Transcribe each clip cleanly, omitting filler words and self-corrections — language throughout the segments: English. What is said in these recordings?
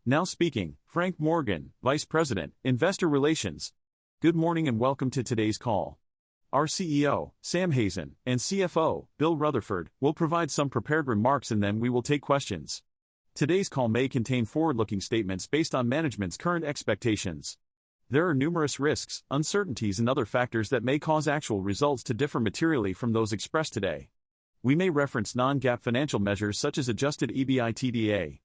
Now speaking, Frank Morgan, Vice President, Investor Relations. Good morning and welcome to today's call. Our CEO, Sam Hazen, and CFO, Bill Rutherford, will provide some prepared remarks and then we will take questions. Today's call may contain forward-looking statements based on management's current expectations. There are numerous risks, uncertainties and other factors that may cause actual results to differ materially from those expressed today. We may reference non-GAAP financial measures such as adjusted EBITDA.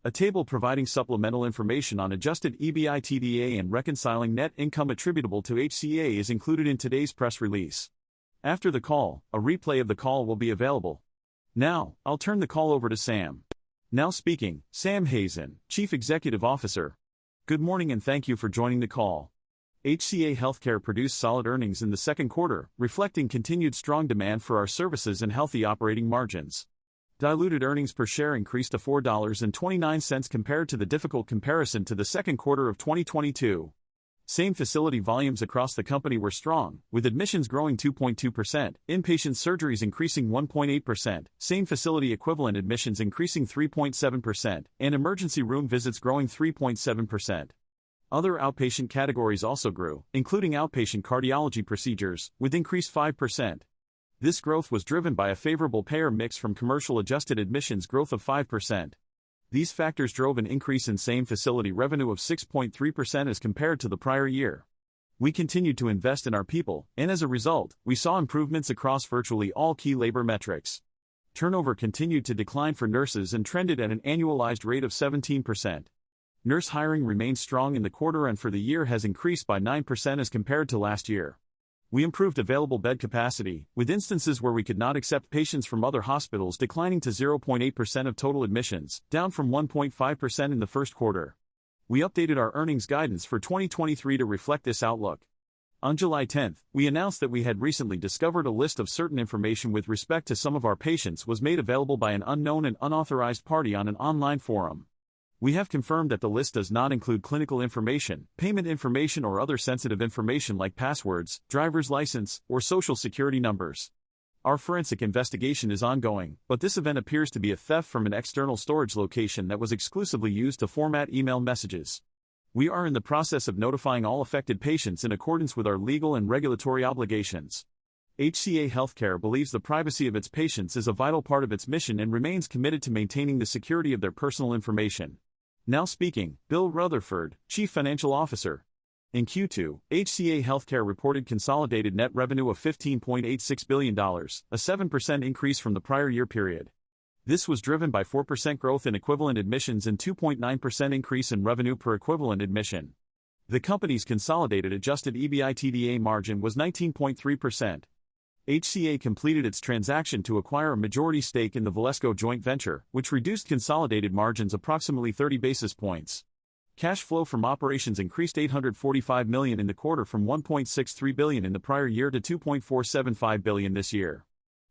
A table providing supplemental information on adjusted EBITDA and reconciling net income attributable to HCA is included in today's press release. After the call, a replay of the call will be available. Now, I'll turn the call over to Sam. Now speaking, Sam Hazen, Chief Executive Officer. Good morning and thank you for joining the call. HCA Healthcare produced solid earnings in the second quarter, reflecting continued strong demand for our services and healthy operating margins. Diluted earnings per share increased to $4.29 compared to the difficult comparison to the second quarter of 2022. Same-facility volumes across the company were strong, with admissions growing 2.2%, inpatient surgeries increasing 1.8%, same-facility equivalent admissions increasing 3.7%, and emergency room visits growing 3.7%. Other outpatient categories also grew, including outpatient cardiology procedures, with increased 5%. This growth was driven by a favorable payer mix from commercial adjusted admissions growth of 5%. These factors drove an increase in same-facility revenue of 6.3% as compared to the prior year. We continued to invest in our people, and as a result, we saw improvements across virtually all key labor metrics. Turnover continued to decline for nurses and trended at an annualized rate of 17%. Nurse hiring remained strong in the quarter and for the year has increased by 9% as compared to last year. We improved available bed capacity, with instances where we could not accept patients from other hospitals declining to 0.8% of total admissions, down from 1.5% in the first quarter. We updated our earnings guidance for 2023 to reflect this outlook. On July 10th, we announced that we had recently discovered a list of certain information with respect to some of our patients was made available by an unknown and unauthorized party on an online forum. We have confirmed that the list does not include clinical information, payment information or other sensitive information like passwords, driver's license, or social security numbers. Our forensic investigation is ongoing, but this event appears to be a theft from an external storage location that was exclusively used to format email messages. We are in the process of notifying all affected patients in accordance with our legal and regulatory obligations. HCA Healthcare believes the privacy of its patients is a vital part of its mission and remains committed to maintaining the security of their personal information. Now speaking, Bill Rutherford, Chief Financial Officer. In Q2, HCA Healthcare reported consolidated net revenue of $15.86 billion, a 7% increase from the prior year period. This was driven by 4% growth in equivalent admissions and 2.9% increase in revenue per equivalent admission. The company's consolidated adjusted EBITDA margin was 19.3%. HCA completed its transaction to acquire a majority stake in the Valesco joint venture, which reduced consolidated margins approximately 30 basis points. Cash flow from operations increased $845 million in the quarter from $1.63 billion in the prior year to $2.475 billion this year.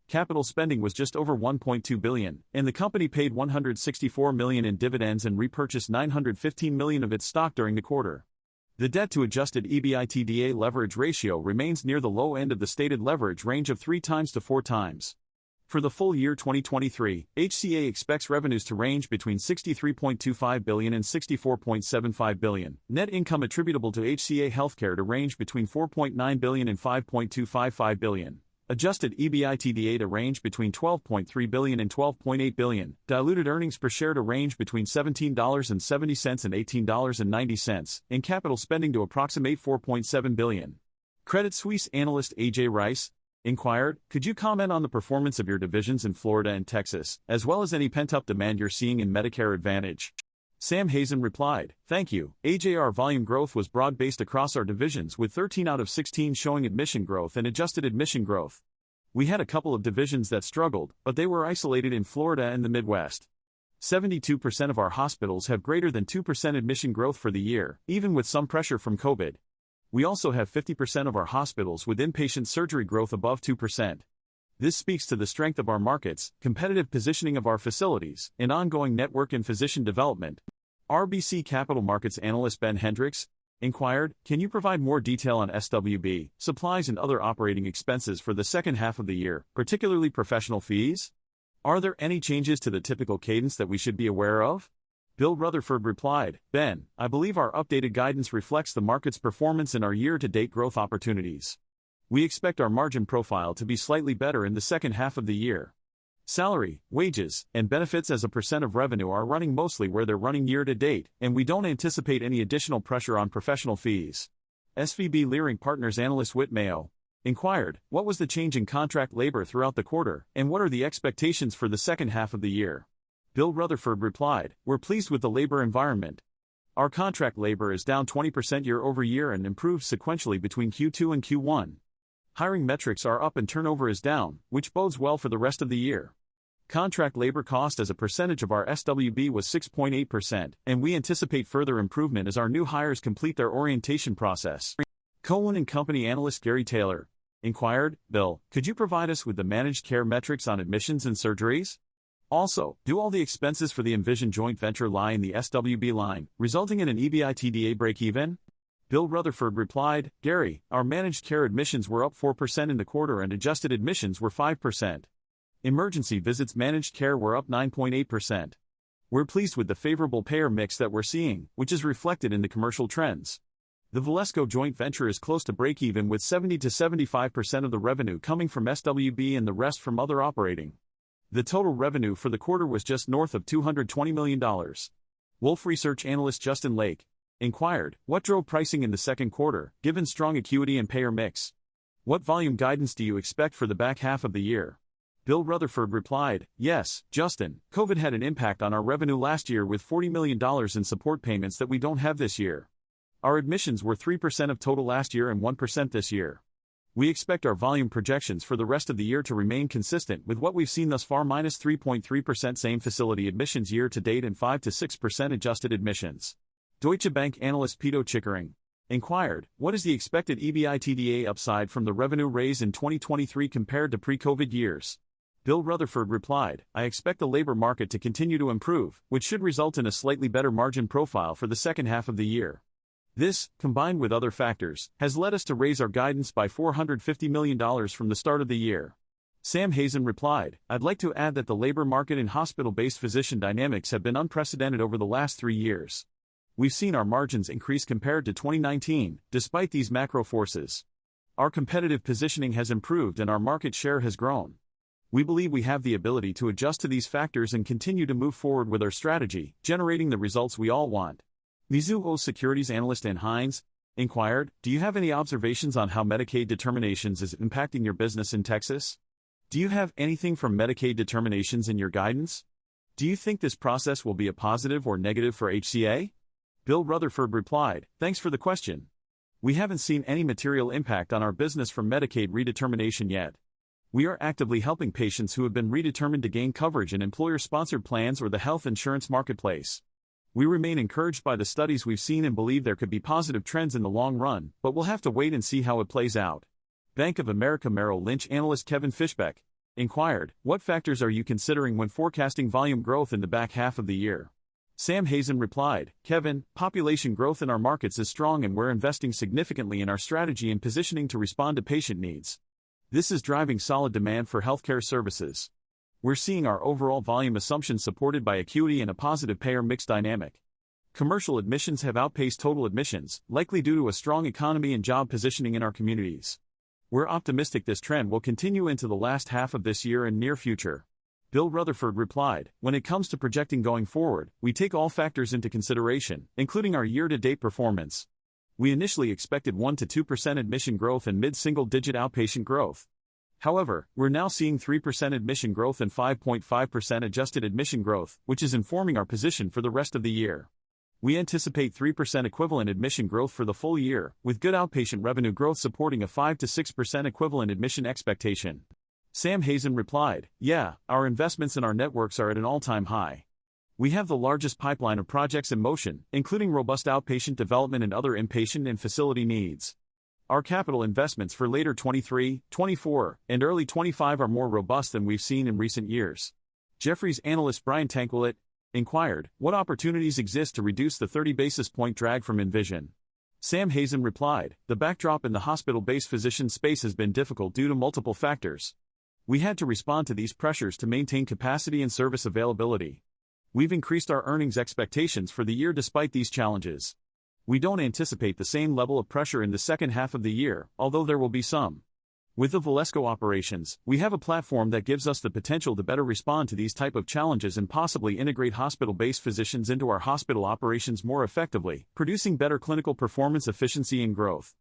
Capital spending was just over $1.2 billion, and the company paid $164 million in dividends and repurchased $915 million of its stock during the quarter. The debt-to-adjusted EBITDA leverage ratio remains near the low end of the stated leverage range of 3 times to 4 times. For the full year 2023, HCA expects revenues to range between $63.25 billion and $64.75 billion, net income attributable to HCA Healthcare to range between $4.9 billion and $5.255 billion. Adjusted EBITDA to range between $12.3 billion and $12.8 billion, diluted earnings per share to range between $17.70 and $18.90, and capital spending to approximate $4.7 billion. Credit Suisse analyst A.J. Rice inquired, could you comment on the performance of your divisions in Florida and Texas, as well as any pent-up demand you're seeing in Medicare Advantage? Sam Hazen replied, thank you, AJ. Our volume growth was broad-based across our divisions with 13 out of 16 showing admission growth and adjusted admission growth. We had a couple of divisions that struggled, but they were isolated in Florida and the Midwest. 72% of our hospitals have greater than 2% admission growth for the year, even with some pressure from COVID. We also have 50% of our hospitals with inpatient surgery growth above 2%. This speaks to the strength of our markets, competitive positioning of our facilities, and ongoing network and physician development. RBC Capital Markets analyst Ben Hendricks inquired, can you provide more detail on SWB, supplies and other operating expenses for the second half of the year, particularly professional fees? Are there any changes to the typical cadence that we should be aware of? Bill Rutherford replied, Ben, I believe our updated guidance reflects the market's performance and our year-to-date growth opportunities. We expect our margin profile to be slightly better in the second half of the year. Salary, wages, and benefits as a percent of revenue are running mostly where they're running year-to-date, and we don't anticipate any additional pressure on professional fees. SVB Leerink Partners analyst Whit Mayo inquired, what was the change in contract labor throughout the quarter, and what are the expectations for the second half of the year? Bill Rutherford replied, we're pleased with the labor environment. Our contract labor is down 20% year-over-year and improved sequentially between Q2 and Q1. Hiring metrics are up and turnover is down, which bodes well for the rest of the year. Contract labor cost as a percentage of our SWB was 6.8%, and we anticipate further improvement as our new hires complete their orientation process. Cohen & Company analyst Gary Taylor inquired, Bill, could you provide us with the managed care metrics on admissions and surgeries? Also, do all the expenses for the Envision joint venture lie in the SWB line, resulting in an EBITDA break-even? Bill Rutherford replied, Gary, our managed care admissions were up 4% in the quarter and adjusted admissions were 5%. Emergency visits managed care were up 9.8%. We're pleased with the favorable payer mix that we're seeing, which is reflected in the commercial trends. The Valesco joint venture is close to break-even with 70 to 75% of the revenue coming from SWB and the rest from other operating. The total revenue for the quarter was just north of $220 million. Wolfe Research analyst Justin Lake inquired, what drove pricing in the second quarter, given strong acuity and payer mix? What volume guidance do you expect for the back half of the year? Bill Rutherford replied, yes, Justin, COVID had an impact on our revenue last year with $40 million in support payments that we don't have this year. Our admissions were 3% of total last year and 1% this year. We expect our volume projections for the rest of the year to remain consistent with what we've seen thus far, minus 3.3% same facility admissions year to date and 5 to 6% adjusted admissions. Deutsche Bank analyst Pito Chickering inquired, what is the expected EBITDA upside from the revenue raise in 2023 compared to pre-COVID years? Bill Rutherford replied, I expect the labor market to continue to improve, which should result in a slightly better margin profile for the second half of the year. This, combined with other factors, has led us to raise our guidance by $450 million from the start of the year. Sam Hazen replied, I'd like to add that the labor market and hospital-based physician dynamics have been unprecedented over the last 3 years. We've seen our margins increase compared to 2019, despite these macro forces. Our competitive positioning has improved and our market share has grown. We believe we have the ability to adjust to these factors and continue to move forward with our strategy, generating the results we all want. Mizuho Securities analyst Ann Hines inquired, do you have any observations on how Medicaid determinations is impacting your business in Texas? Do you have anything from Medicaid determinations in your guidance? Do you think this process will be a positive or negative for HCA? Bill Rutherford replied, thanks for the question. We haven't seen any material impact on our business from Medicaid redetermination yet. We are actively helping patients who have been redetermined to gain coverage in employer-sponsored plans or the health insurance marketplace. We remain encouraged by the studies we've seen and believe there could be positive trends in the long run, but we'll have to wait and see how it plays out. Bank of America Merrill Lynch analyst Kevin Fischbeck inquired, what factors are you considering when forecasting volume growth in the back half of the year? Sam Hazen replied, Kevin, population growth in our markets is strong and we're investing significantly in our strategy and positioning to respond to patient needs. This is driving solid demand for healthcare services. We're seeing our overall volume assumptions supported by acuity and a positive payer mix dynamic. Commercial admissions have outpaced total admissions, likely due to a strong economy and job positioning in our communities. We're optimistic this trend will continue into the last half of this year and near future. Bill Rutherford replied, when it comes to projecting going forward, we take all factors into consideration, including our year-to-date performance. We initially expected 1 to 2% admission growth and mid-single-digit outpatient growth. However, we're now seeing 3% admission growth and 5.5% adjusted admission growth, which is informing our position for the rest of the year. We anticipate 3% equivalent admission growth for the full year, with good outpatient revenue growth supporting a 5 to 6% equivalent admission expectation. Sam Hazen replied, yeah, our investments in our networks are at an all-time high. We have the largest pipeline of projects in motion, including robust outpatient development and other inpatient and facility needs. Our capital investments for later 23, 24, and early 25 are more robust than we've seen in recent years. Jefferies analyst Brian Tanquilut inquired, what opportunities exist to reduce the 30 basis point drag from Envision? Sam Hazen replied, the backdrop in the hospital-based physician space has been difficult due to multiple factors. We had to respond to these pressures to maintain capacity and service availability. We've increased our earnings expectations for the year despite these challenges. We don't anticipate the same level of pressure in the second half of the year, although there will be some. With the Valesco operations, we have a platform that gives us the potential to better respond to these type of challenges and possibly integrate hospital-based physicians into our hospital operations more effectively, producing better clinical performance, efficiency, and growth.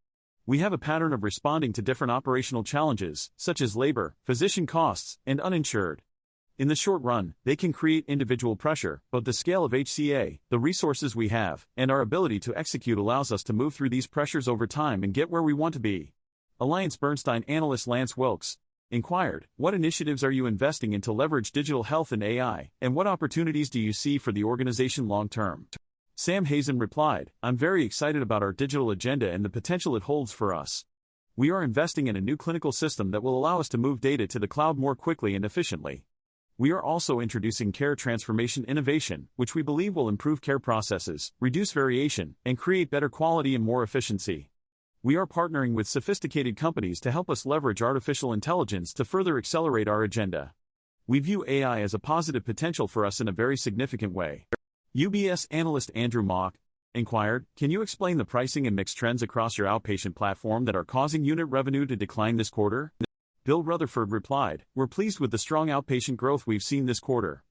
We have a pattern of responding to different operational challenges, such as labor, physician costs, and uninsured. In the short run, they can create individual pressure, but the scale of HCA, the resources we have, and our ability to execute allows us to move through these pressures over time and get where we want to be. AllianceBernstein analyst Lance Wilkes inquired, "What initiatives are you investing in to leverage digital health and AI, and what opportunities do you see for the organization long term?" Sam Hazen replied, "I'm very excited about our digital agenda and the potential it holds for us. We are investing in a new clinical system that will allow us to move data to the cloud more quickly and efficiently. We are also introducing care transformation innovation, which we believe will improve care processes, reduce variation, and create better quality and more efficiency. We are partnering with sophisticated companies to help us leverage artificial intelligence to further accelerate our agenda. We view AI as a positive potential for us in a very significant way." UBS analyst Andrew Mock inquired, "Can you explain the pricing and mix trends across your outpatient platform that are causing unit revenue to decline this quarter?" Bill Rutherford replied, "We're pleased with the strong outpatient growth we've seen this quarter.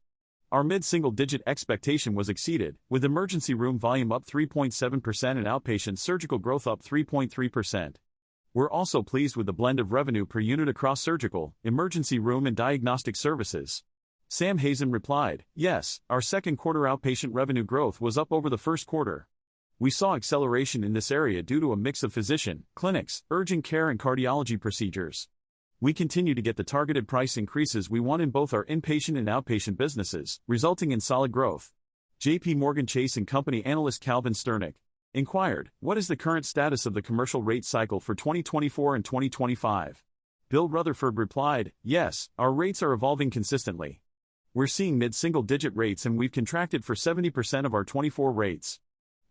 Our mid-single-digit expectation was exceeded, with emergency room volume up 3.7% and outpatient surgical growth up 3.3%. We're also pleased with the blend of revenue per unit across surgical, emergency room and diagnostic services." Sam Hazen replied, "Yes, our second quarter outpatient revenue growth was up over the first quarter. We saw acceleration in this area due to a mix of physician, clinics, urgent care and cardiology procedures. We continue to get the targeted price increases we want in both our inpatient and outpatient businesses, resulting in solid growth." JP Morgan Chase & Company analyst Calvin Sternick inquired, "What is the current status of the commercial rate cycle for 2024 and 2025? Bill Rutherford replied, "Yes, our rates are evolving consistently. We're seeing mid-single-digit rates and we've contracted for 70% of our 24 rates.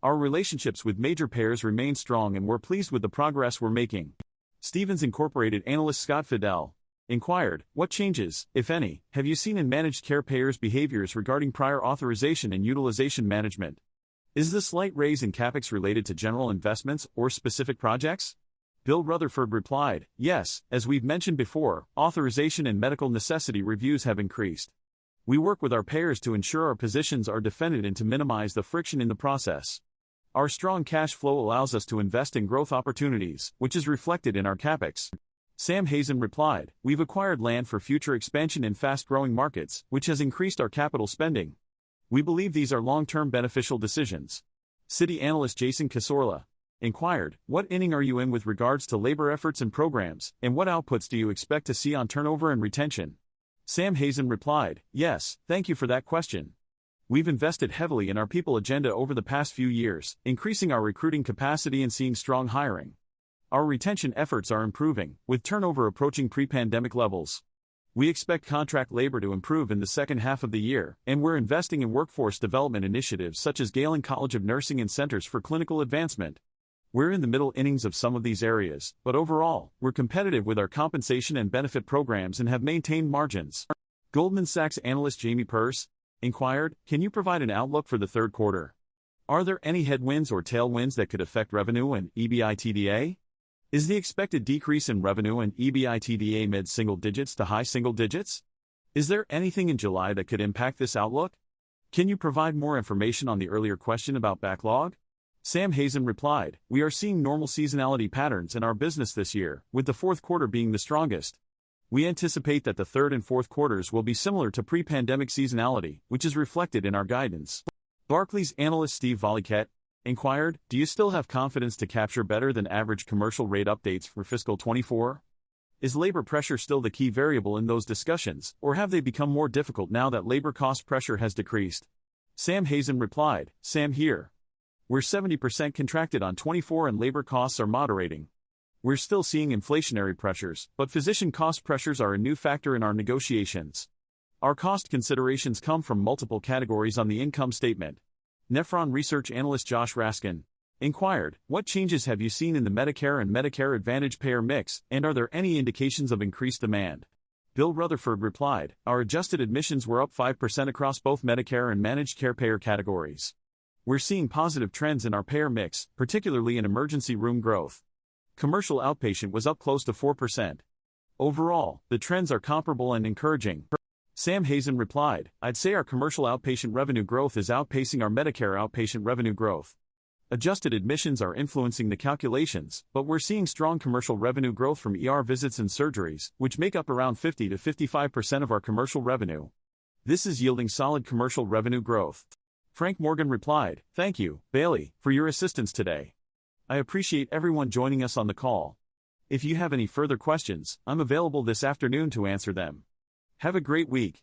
Our relationships with major payers remain strong and we're pleased with the progress we're making." Stevens Incorporated analyst Scott Fidel inquired, "What changes, if any, have you seen in managed care payers' behaviors regarding prior authorization and utilization management? Is the slight raise in CapEx related to general investments or specific projects?" Bill Rutherford replied, "Yes, as we've mentioned before, authorization and medical necessity reviews have increased. We work with our payers to ensure our positions are defended and to minimize the friction in the process. Our strong cash flow allows us to invest in growth opportunities, which is reflected in our CapEx." Sam Hazen replied, "We've acquired land for future expansion in fast-growing markets, which has increased our capital spending. We believe these are long-term beneficial decisions." Citi analyst Jason Casorla inquired, "What inning are you in with regards to labor efforts and programs, and what outputs do you expect to see on turnover and retention?" Sam Hazen replied, "Yes, thank you for that question. We've invested heavily in our people agenda over the past few years, increasing our recruiting capacity and seeing strong hiring. Our retention efforts are improving, with turnover approaching pre-pandemic levels. We expect contract labor to improve in the second half of the year, and we're investing in workforce development initiatives such as Galen College of Nursing and Centers for Clinical Advancement. We're in the middle innings of some of these areas, but overall, we're competitive with our compensation and benefit programs and have maintained margins." Goldman Sachs analyst Jamie Purse inquired, "Can you provide an outlook for the third quarter? Are there any headwinds or tailwinds that could affect revenue and EBITDA? Is the expected decrease in revenue and EBITDA mid-single digits to high single digits? Is there anything in July that could impact this outlook? Can you provide more information on the earlier question about backlog?" Sam Hazen replied, "We are seeing normal seasonality patterns in our business this year, with the fourth quarter being the strongest. We anticipate that the third and fourth quarters will be similar to pre-pandemic seasonality, which is reflected in our guidance." Barclays analyst Steve Valiquette inquired, "Do you still have confidence to capture better than average commercial rate updates for fiscal 24? Is labor pressure still the key variable in those discussions, or have they become more difficult now that labor cost pressure has decreased?" Sam Hazen replied, "Sam here. We're 70% contracted on 24 and labor costs are moderating. We're still seeing inflationary pressures, but physician cost pressures are a new factor in our negotiations. Our cost considerations come from multiple categories on the income statement." Nephron research analyst Josh Raskin inquired, "What changes have you seen in the Medicare and Medicare Advantage payer mix, and are there any indications of increased demand?" Bill Rutherford replied, our adjusted admissions were up 5% across both Medicare and managed care payer categories. We're seeing positive trends in our payer mix, particularly in emergency room growth. Commercial outpatient was up close to 4%. Overall, the trends are comparable and encouraging. Sam Hazen replied, I'd say our commercial outpatient revenue growth is outpacing our Medicare outpatient revenue growth. Adjusted admissions are influencing the calculations, but we're seeing strong commercial revenue growth from ER visits and surgeries, which make up around 50 to 55% of our commercial revenue. This is yielding solid commercial revenue growth. Frank Morgan replied, thank you, Bailey, for your assistance today. I appreciate everyone joining us on the call. If you have any further questions, I'm available this afternoon to answer them. Have a great week.